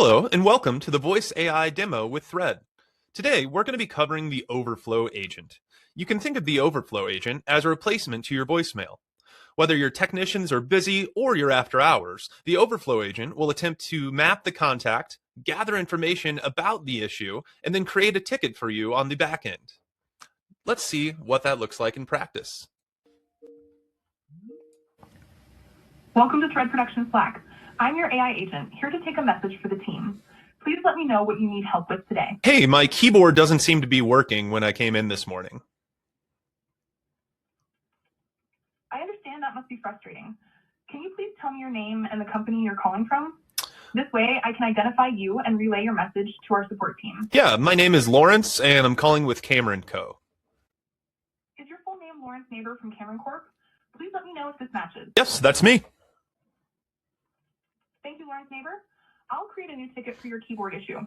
Hello, and welcome to the Voice AI demo with Thread. Today, we're going to be covering the Overflow Agent. You can think of the Overflow Agent as a replacement to your voicemail. Whether your technicians are busy or you're after hours, the Overflow Agent will attempt to map the contact, gather information about the issue, and then create a ticket for you on the back end. Let's see what that looks like in practice. Welcome to Thread Production Slack. I'm your AI agent, here to take a message for the team. Please let me know what you need help with today. Hey, my keyboard doesn't seem to be working when I came in this morning. I understand that must be frustrating. Can you please tell me your name and the company you're calling from? This way, I can identify you and relay your message to our support team. Yeah, my name is Lawrence, and I'm calling with Cameron Co. Is your full name Lawrence Neighbor from Cameron Corp? Please let me know if this matches. Yes, that's me. Thank you, Lawrence Neighbor. I'll create a new ticket for your keyboard issue.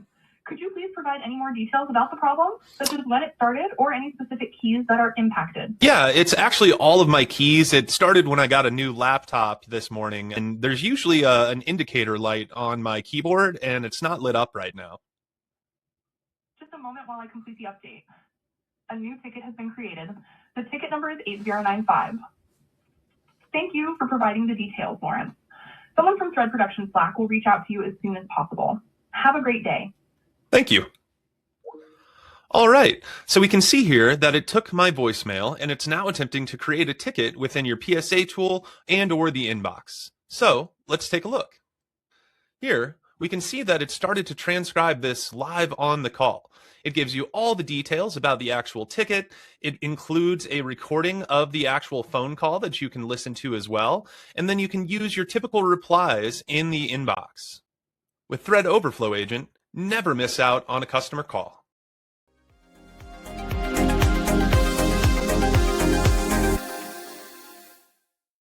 Could you please provide any more details about the problem, such as when it started or any specific keys that are impacted? Yeah, it's actually all of my keys. It started when I got a new laptop this morning, and there's usually an indicator light on my keyboard, and it's not lit up right now. Just a moment while I complete the update. A new ticket has been created. The ticket number is 8095. Thank you for providing the details, Lawrence. Someone from Thread Production Slack will reach out to you as soon as possible. Have a great day. Thank you. All right, so we can see here that it took my voicemail and it's now attempting to create a ticket within your PSA tool and or the inbox. So let's take a look. Here, we can see that it started to transcribe this live on the call. It gives you all the details about the actual ticket. It includes a recording of the actual phone call that you can listen to as well. And then you can use your typical replies in the inbox. With Thread Overflow Agent, never miss out on a customer call.